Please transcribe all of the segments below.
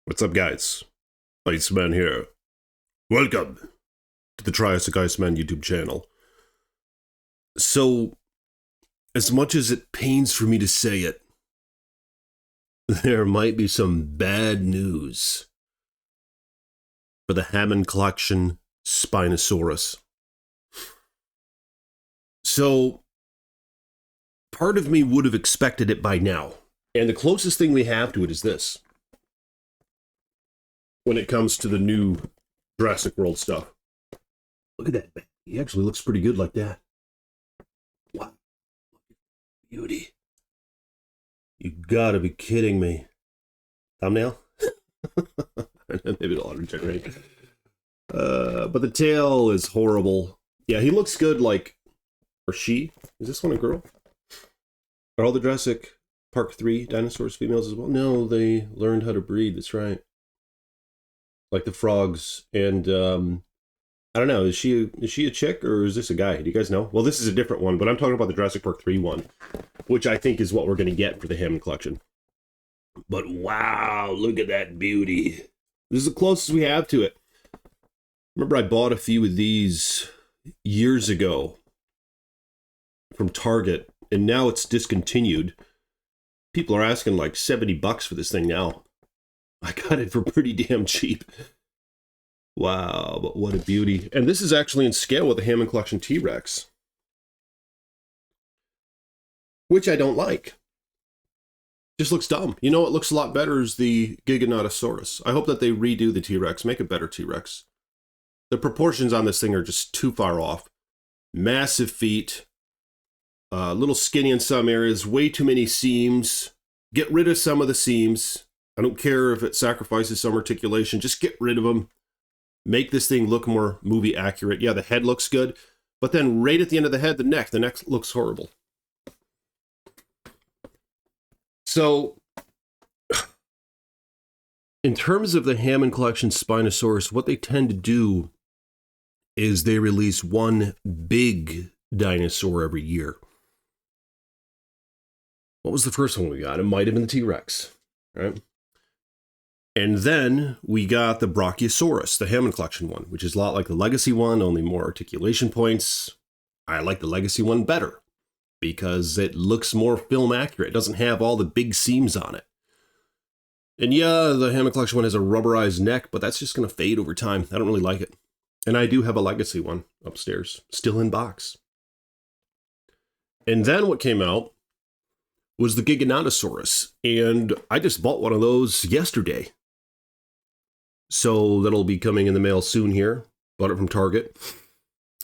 What's up, guys? Iceman here. Welcome to the Triassic Iceman YouTube channel. So, as much as it pains for me to say it, there might be some bad news for the Hammond collection Spinosaurus. So, part of me would have expected it by now. And the closest thing we have to it is this. When it comes to the new Jurassic World stuff. Look at that. He actually looks pretty good like that. Wow. Beauty. You gotta be kidding me. Thumbnail? Maybe it'll auto-generate. But the tail is horrible. Yeah, he looks good like... Or she? Is this one a girl? Are all the Jurassic Park 3 dinosaurs females as well? No, they learned how to breed. That's right. Like the frogs, and I don't know, is she a chick, or is this a guy? Do you guys know? Well, this is a different one, but I'm talking about the Jurassic Park 3 one, which I think is what we're going to get for the Hammond collection. But wow, look at that beauty. This is the closest we have to it. Remember, I bought a few of these years ago from Target, and now it's discontinued. People are asking like $70 for this thing now. I got it for pretty damn cheap. Wow, but what a beauty. And this is actually in scale with the Hammond Collection T-Rex. Which I don't like. Just looks dumb. You know what looks a lot better is the Giganotosaurus. I hope that they redo the T-Rex, make a better T-Rex. The proportions on this thing are just too far off. Massive feet. A little skinny in some areas. Way too many seams. Get rid of some of the seams. I don't care if it sacrifices some articulation. Just get rid of them. Make this thing look more movie accurate. Yeah, the head looks good. But then right at the end of the head, the neck looks horrible. So, in terms of the Hammond Collection Spinosaurus, what they tend to do is they release one big dinosaur every year. What was the first one we got? It might have been the T-Rex, right? And then we got the Brachiosaurus, the Hammond Collection one, which is a lot like the Legacy one, only more articulation points. I like the Legacy one better because it looks more film accurate. It doesn't have all the big seams on it. And yeah, the Hammond Collection one has a rubberized neck, but that's just going to fade over time. I don't really like it. And I do have a Legacy one upstairs, still in box. And then what came out was the Giganotosaurus, and I just bought one of those yesterday. So that'll be coming in the mail soon here. Bought it from Target.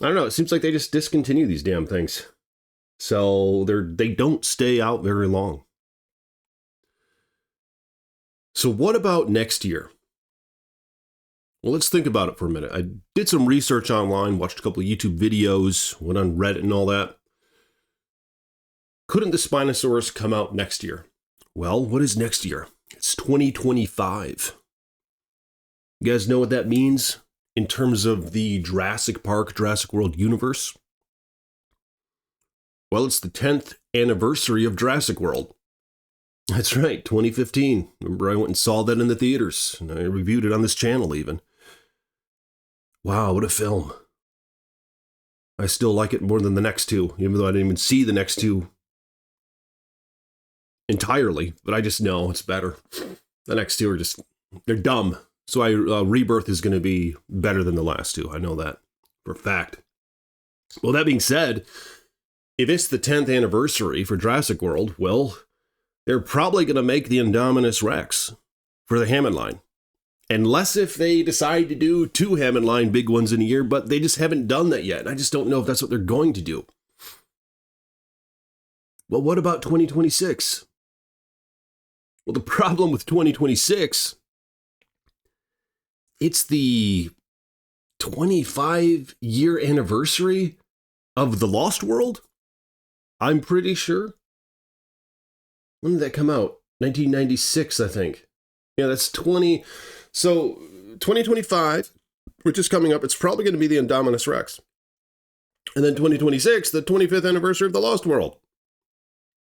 I don't know, it seems like they just discontinue these damn things. So they don't stay out very long. So what about next year? Well, let's think about it for a minute. I did some research online, watched a couple of YouTube videos, went on Reddit and all that. Couldn't the Spinosaurus come out next year? Well, what is next year? It's 2025. You guys know what that means in terms of the Jurassic Park, Jurassic World universe? Well, it's the 10th anniversary of Jurassic World. That's right, 2015. Remember, I went and saw that in the theaters, and I reviewed it on this channel even. Wow, what a film. I still like it more than the next two, even though I didn't even see the next two entirely, but I just know it's better. The next two are just, they're dumb. So Rebirth is going to be better than the last two. I know that for a fact. Well, that being said, if it's the 10th anniversary for Jurassic World, well, they're probably going to make the Indominus Rex for the Hammond line. Unless if they decide to do 2 Hammond line big ones in a year, but they just haven't done that yet. And I just don't know if that's what they're going to do. Well, what about 2026? Well, the problem with 2026, it's the 25-year anniversary of The Lost World, I'm pretty sure. When did that come out? 1996, I think. Yeah, that's 20. So 2025, which is coming up, it's probably going to be the Indominus Rex. And then 2026, the 25th anniversary of The Lost World.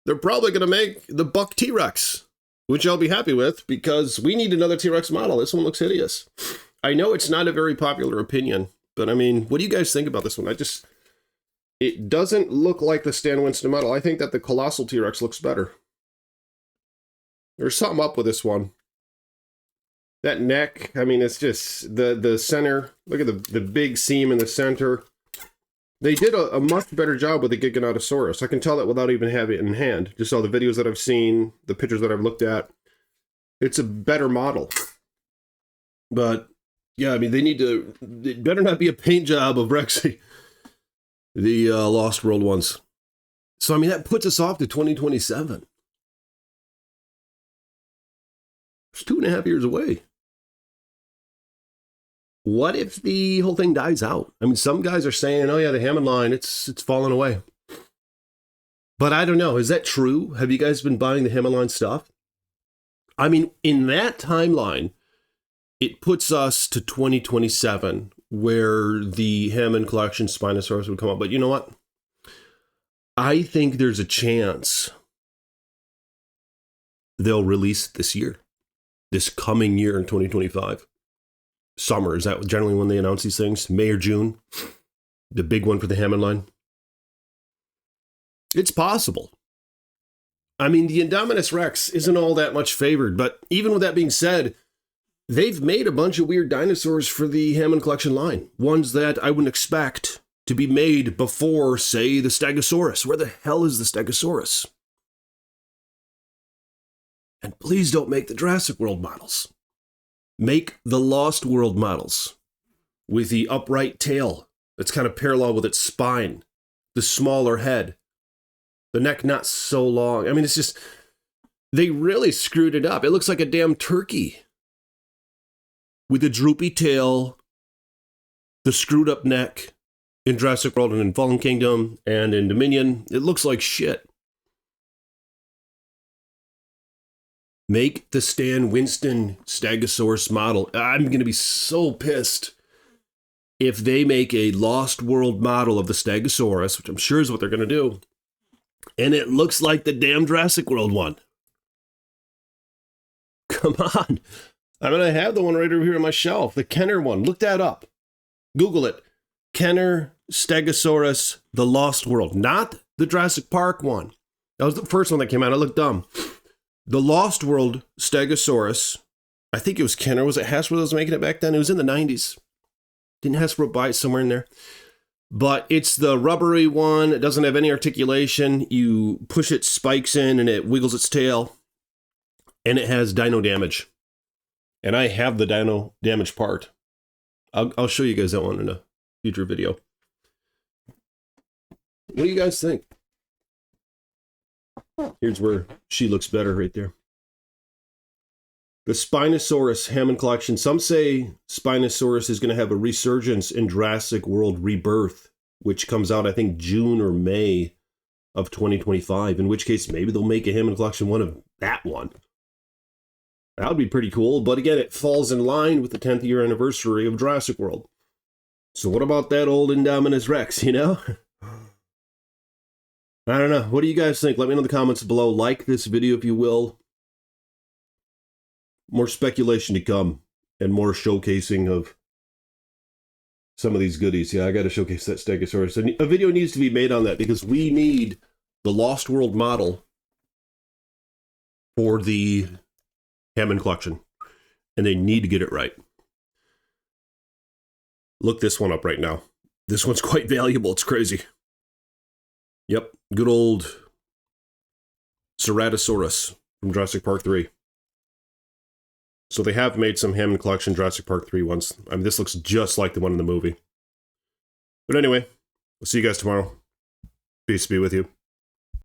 They're probably going to make the Buck T-Rex. which I'll be happy with because we need another T-Rex model. This one looks hideous. I know it's not a very popular opinion, but I mean, what do you guys think about this one? It doesn't look like the Stan Winston model. I think that the Colossal T-Rex looks better. There's something up with this one. That neck, I mean, it's just the center. Look at the big seam in the center. They did a much better job with the Giganotosaurus. I can tell that without even having it in hand. Just all the videos that I've seen, the pictures that I've looked at. It's a better model. But, yeah, I mean, it better not be a paint job of Rexy. The Lost World ones. So, I mean, that puts us off to 2027. It's 2.5 years away. What if the whole thing dies out? I mean, some guys are saying, oh yeah, the Hammond line, it's fallen away. But I don't know. Is that true? Have you guys been buying the Hammond line stuff? I mean, in that timeline, it puts us to 2027, where the Hammond collection Spinosaurus would come up. But you know what? I think there's a chance they'll release it this year. This coming year in 2025. Summer, is that generally when they announce these things? May or June? The big one for the Hammond line? It's possible. I mean, the Indominus Rex isn't all that much favored, but even with that being said, they've made a bunch of weird dinosaurs for the Hammond collection line. Ones that I wouldn't expect to be made before, say, the Stegosaurus. Where the hell is the Stegosaurus? And please don't make the Jurassic World models. Make the Lost World models with the upright tail that's kind of parallel with its spine, the smaller head, the neck not so long. I mean, it's just, they really screwed it up. It looks like a damn turkey with a droopy tail, the screwed up neck in Jurassic World and in Fallen Kingdom and in Dominion. It looks like shit. Make the Stan Winston Stegosaurus model. I'm going to be so pissed if they make a Lost World model of the Stegosaurus, which I'm sure is what they're going to do, and it looks like the damn Jurassic World one. Come on. I mean, I have the one right over here on my shelf, the Kenner one. Look that up. Google it. Kenner Stegosaurus, the Lost World. Not the Jurassic Park one. That was the first one that came out. It looked dumb. The Lost World Stegosaurus, I think it was Kenner. Was it Hasbro that was making it back then? It was in the 90s. Didn't Hasbro buy it somewhere in there? But it's the rubbery one. It doesn't have any articulation. You push its spikes in and it wiggles its tail. And it has dino damage. And I have the dino damage part. I'll show you guys that one in a future video. What do you guys think? Here's where she looks better right there. The Spinosaurus Hammond collection. Some say Spinosaurus is going to have a resurgence in Jurassic World Rebirth, which comes out, I think, June or May of 2025, in which case maybe they'll make a Hammond collection one of that one. That would be pretty cool, but again, it falls in line with the 10th year anniversary of Jurassic World. So what about that old Indominus Rex, you know? I don't know. What do you guys think? Let me know in the comments below. Like this video if you will. More speculation to come and more showcasing of some of these goodies. Yeah, I got to showcase that Stegosaurus. And a video needs to be made on that because we need the Lost World model for the Hammond collection. And they need to get it right. Look this one up right now. This one's quite valuable. It's crazy. Yep, good old Ceratosaurus from Jurassic Park 3. So they have made some Hammond collection Jurassic Park 3 ones. I mean, this looks just like the one in the movie. But anyway, we'll see you guys tomorrow. Peace be with you.